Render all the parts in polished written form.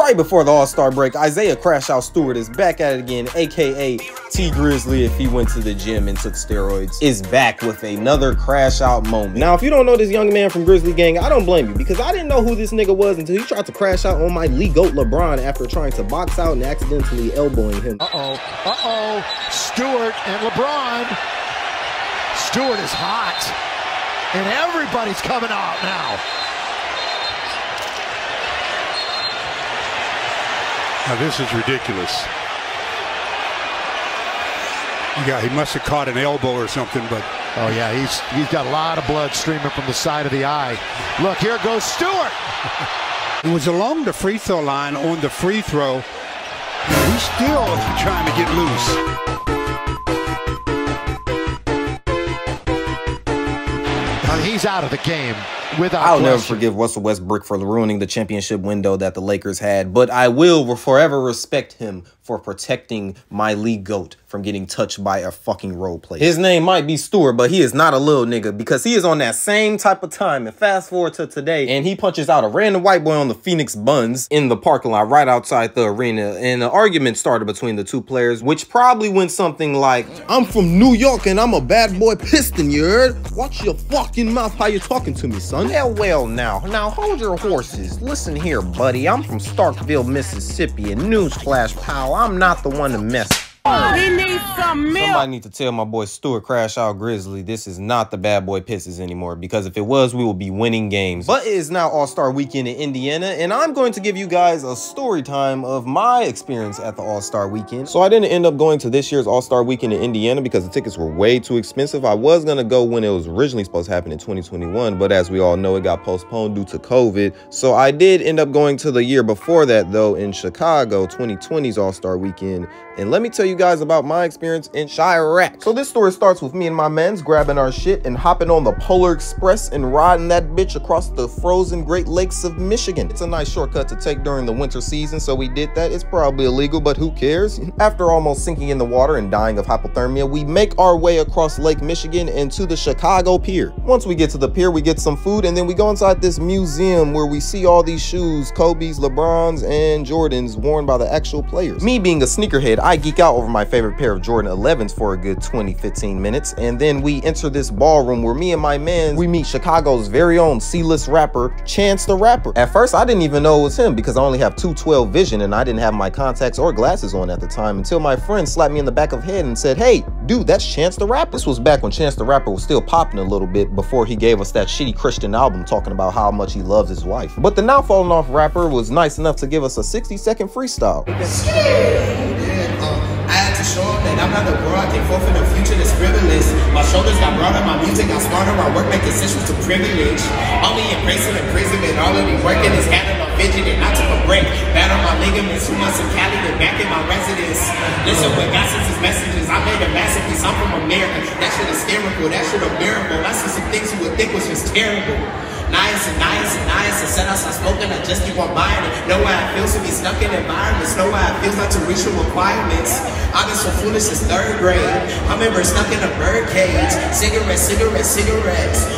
Right before the All-Star break, Isaiah Crash Out Stewart is back at it again, aka T Grizzly if he went to the gym and took steroids, is back with another crash out moment. Now, if you don't know this young man from Grizzly Gang, I don't blame you, because I didn't know who this nigga was until he tried to crash out on my league goat LeBron after trying to box out and accidentally elbowing him. Stewart and LeBron. Stewart is hot, and everybody's coming out now. Now this is ridiculous. Yeah, he must have caught an elbow or something, but oh yeah, he's got a lot of blood streaming from the side of the eye. Look, here goes Stewart. it was along the free throw line on the free throw. He's still trying to get loose. He's out of the game. I'll never forgive Russell Westbrook for ruining the championship window that the Lakers had, but I will forever respect him for protecting my league GOAT from getting touched by a fucking role player. His name might be Stewart, but he is not a little nigga, because he is on that same type of time. And fast forward to today, and he punches out a random white boy on the Phoenix Buns in the parking lot right outside the arena, and an argument started between the two players, which probably went something like, "I'm from New York and I'm a bad boy Piston, you heard? Watch your fucking mouth how you talking to me, son." Well, now hold your horses. Listen here, buddy. I'm from Starkville, Mississippi, and newsflash, pal, I'm not the one to mess. He needs some milk. Somebody need to tell my boy Stewart Crash Out Grizzly this is not the bad boy Pistons anymore, because if it was, we would be winning games. But it is now All-Star Weekend in Indiana, and I'm going to give you guys a story time of my experience at the All-Star Weekend. So I didn't end up going to this year's All-Star Weekend in Indiana because the tickets were way too expensive. I was going to go when it was originally supposed to happen in 2021, but as we all know, it got postponed due to COVID. So I did end up going to the year before that, though, in Chicago, 2020's All-Star Weekend. And let me tell you guys about my experience in Chirac. So this story starts with me and my mans grabbing our shit and hopping on the Polar Express and riding that bitch across the frozen Great Lakes of Michigan. It's a nice shortcut to take during the winter season, so we did that. It's probably illegal, but who cares? After almost sinking in the water and dying of hypothermia, we make our way across Lake Michigan and to the Chicago Pier. Once we get to the pier, we get some food, and then we go inside this museum where we see all these shoes, Kobe's, LeBron's, and Jordan's, worn by the actual players. Me being a sneakerhead, I geek out over my favorite pair of Jordan 11s for a good 20-15 minutes, and then we enter this ballroom where me and my man, we meet Chicago's very own C-list rapper, Chance the Rapper. At first, I didn't even know it was him because I only have 212 vision and I didn't have my contacts or glasses on at the time, until my friend slapped me in the back of the head and said, "Hey, dude, that's Chance the Rapper." This was back when Chance the Rapper was still popping a little bit before he gave us that shitty Christian album talking about how much he loves his wife. But the now falling off rapper was nice enough to give us a 60-second freestyle. I had to show them that I'm not a bro, I came forth in the future that's frivolous. My shoulders got broader, my music got smarter, my work make decisions to privilege. Only embracing imprisonment, all of me working is handling on fidgeting. I took a break, battle my ligaments, 2 months in Cali, and back in my residence. Listen, what God sends his messages, I made a masterpiece, I'm from America. That shit is hysterical, that shit a miracle. I see some things you would think was just terrible. Nice and set outside smoking, I just keep on buying it. Know how it feels to be stuck in environments, know how it feels like to reach your requirements. I've been so foolish since 3rd grade. I remember stuck in a bird cage. Cigarettes,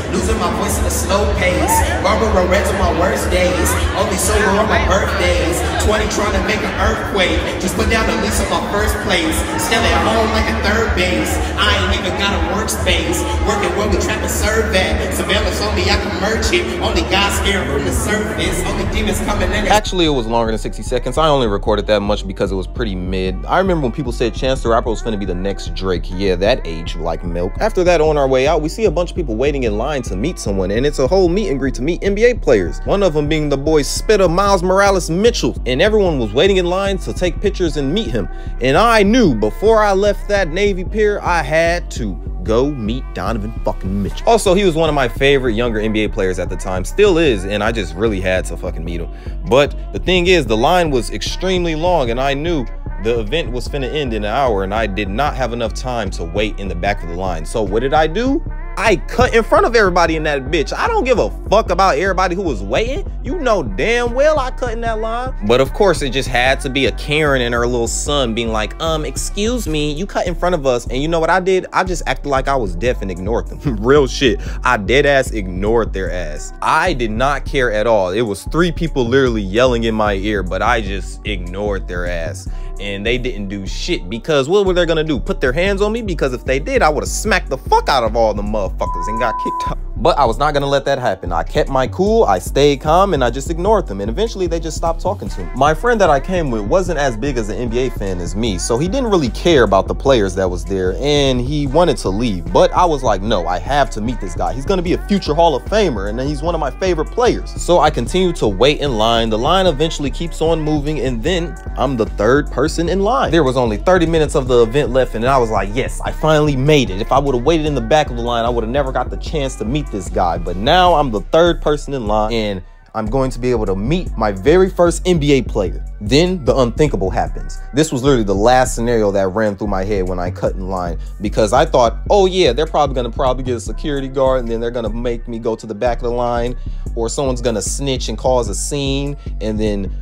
losing my voice in a slow pace. Marlboro Reds on my worst days, only sober on my birthdays. 20 trying to make an earthquake, just put down the lease on my first place. Still at home like a 3rd base, I ain't even got a workspace. Working where we try to serve at, surveillance on me, I can merch it. Only God scared from the surface, only demons coming in. Actually, it was longer than 60 seconds. I only recorded that much because it was pretty mid. I remember when people said Chance the Rapper was finna be the next Drake. Yeah, that aged like milk. After that, on our way out, we see a bunch of people waiting in line to meet someone, and it's a whole meet and greet to meet NBA players. One of them being the boy Spitter Miles Morales Mitchell, and everyone was waiting in line to take pictures and meet him. And I knew before I left that Navy Pier, I had to go meet Donovan fucking Mitchell. Also, he was one of my favorite younger NBA players at the time, still is, and I just really had to fucking meet him. But the thing is, the line was extremely long, and I knew the event was finna end in an hour, and I did not have enough time to wait in the back of the line. So what did I do? I cut in front of everybody in that bitch. I don't give a fuck about everybody who was waiting. You know damn well I cut in that line. But of course, it just had to be a Karen and her little son being like, excuse me, you cut in front of us. And you know what I did? I just acted like I was deaf and ignored them. Real shit. I dead ass ignored their ass. I did not care at all. It was 3 people literally yelling in my ear, but I just ignored their ass. And they didn't do shit, because what were they gonna do? Put their hands on me? Because if they did, I would have smacked the fuck out of all the motherfuckers and got kicked out. But I was not gonna let that happen. I kept my cool, I stayed calm, and I just ignored them. And eventually they just stopped talking to me. My friend that I came with wasn't as big as an NBA fan as me, so he didn't really care about the players that was there, and he wanted to leave. But I was like, no, I have to meet this guy. He's gonna be a future Hall of Famer, and he's one of my favorite players. So I continued to wait in line. The line eventually keeps on moving, and then I'm the 3rd person in line. There was only 30 minutes of the event left, and I was like, yes, I finally made it. If I would have waited in the back of the line, I would have never got the chance to meet this guy. But now I'm the 3rd person in line, and I'm going to be able to meet my very first NBA player. Then the unthinkable happens. This was literally the last scenario that ran through my head when I cut in line, because I thought, oh yeah, they're probably gonna get a security guard, and then they're gonna make me go to the back of the line, or someone's gonna snitch and cause a scene, and then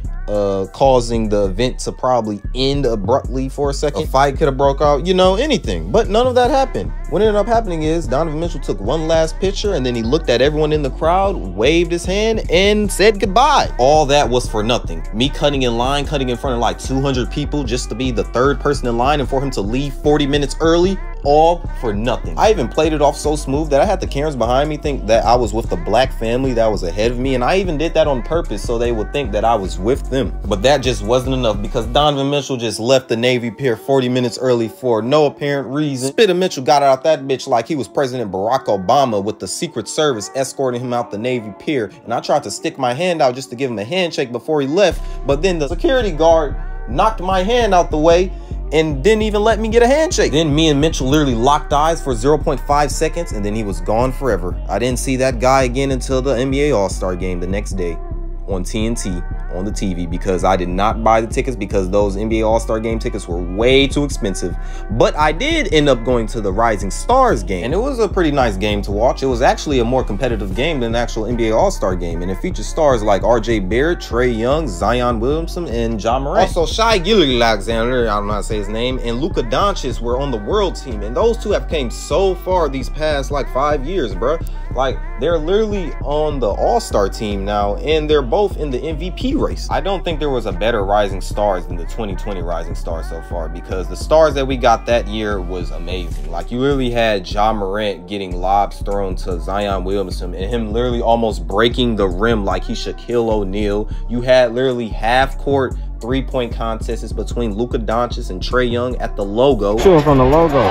causing the event to probably end abruptly for a second. A fight could have broke out, you know, anything. But none of that happened. What ended up happening is Donovan Mitchell took one last picture, and then he looked at everyone in the crowd, waved his hand, and said goodbye. All that was for nothing. Me cutting in line, cutting in front of like 200 people just to be the 3rd person in line, and for him to leave 40 minutes early, all for nothing. I even played it off so smooth that I had the Karens behind me think that I was with the black family that was ahead of me, and I even did that on purpose so they would think that I was with them. But that just wasn't enough, because Donovan Mitchell just left the Navy Pier 40 minutes early for no apparent reason. Spitter Mitchell got out that bitch like he was President Barack Obama, with the Secret Service escorting him out the Navy Pier, and I tried to stick my hand out just to give him a handshake before he left, but then the security guard knocked my hand out the way and didn't even let me get a handshake. Then me and Mitchell literally locked eyes for 0.5 seconds, and then he was gone forever. I didn't see that guy again until the NBA All-Star game the next day on TNT on the TV, because I did not buy the tickets, because those NBA All-Star game tickets were way too expensive. But I did end up going to the Rising Stars game, and it was a pretty nice game to watch. It was actually a more competitive game than an actual NBA All-Star game, and it featured stars like RJ Barrett, Trae Young, Zion Williamson, and Ja Morant. Also, Shai Gilgeous-Alexander, I don't know how to say his name, and Luka Doncic were on the world team, and those two have came so far these past like 5 years, bro. Like, they're literally on the All-Star team now, and they're both in the MVP race. I don't think there was a better Rising Stars than the 2020 Rising Stars so far, because the stars that we got that year was amazing. Like, you literally had Ja Morant getting lobs thrown to Zion Williamson, and him literally almost breaking the rim like he Shaquille O'Neal. You had literally half-court 3-point contests between Luka Doncic and Trae Young at the logo. Sure, from the logo.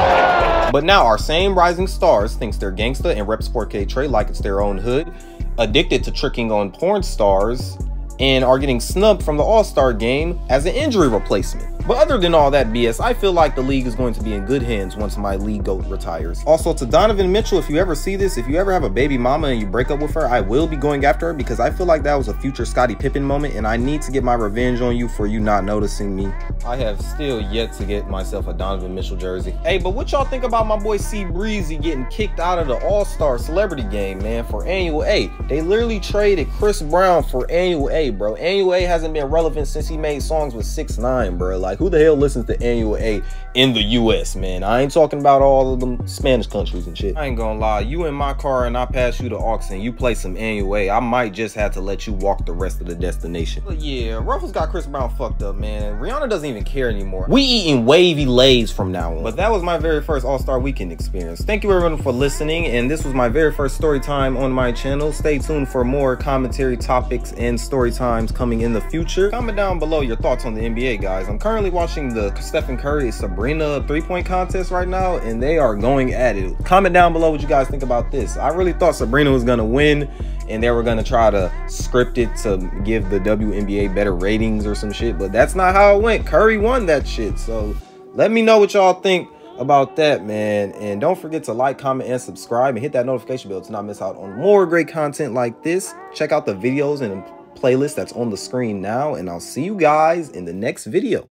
But now our same Rising Stars thinks they're gangsta and rep Sport K Trey like it's their own hood, addicted to tricking on porn stars, and are getting snubbed from the All-Star game as an injury replacement. But other than all that BS, I feel like the league is going to be in good hands once my league GOAT retires. Also, to Donovan Mitchell, if you ever see this, if you ever have a baby mama and you break up with her, I will be going after her, because I feel like that was a future Scottie Pippen moment, and I need to get my revenge on you for you not noticing me. I have still yet to get myself a Donovan Mitchell jersey. Hey, but what y'all think about my boy C Breezy getting kicked out of the All-Star Celebrity Game, man, for Annual A? They literally traded Chris Brown for Annual A, bro. Annual A hasn't been relevant since he made songs with 6ix9ine, bro. Like, who the hell listens to Annual A in the US, man? I ain't talking about all of them Spanish countries and shit. I ain't gonna lie, you in my car and I pass you the aux and you play some Annual A, I might just have to let you walk the rest of the destination. But yeah, Ruffles got Chris Brown fucked up, man. Rihanna doesn't even care anymore. We eating wavy lays from now on. But that was my very first All-Star Weekend experience. Thank you everyone for listening, and this was my very first story time on my channel. Stay tuned for more commentary topics and story times coming in the future. Comment down below your thoughts on the NBA, guys. I'm currently watching the Stephen Curry Sabrina 3-point contest right now, and they are going at it. Comment down below what you guys think about this. I really thought Sabrina was gonna win, and they were gonna try to script it to give the WNBA better ratings or some shit, but that's not how it went. Curry won that shit. So let me know what y'all think about that, man. And don't forget to like, comment, and subscribe, and hit that notification bell to not miss out on more great content like this. Check out the videos and playlist that's on the screen now, and I'll see you guys in the next video.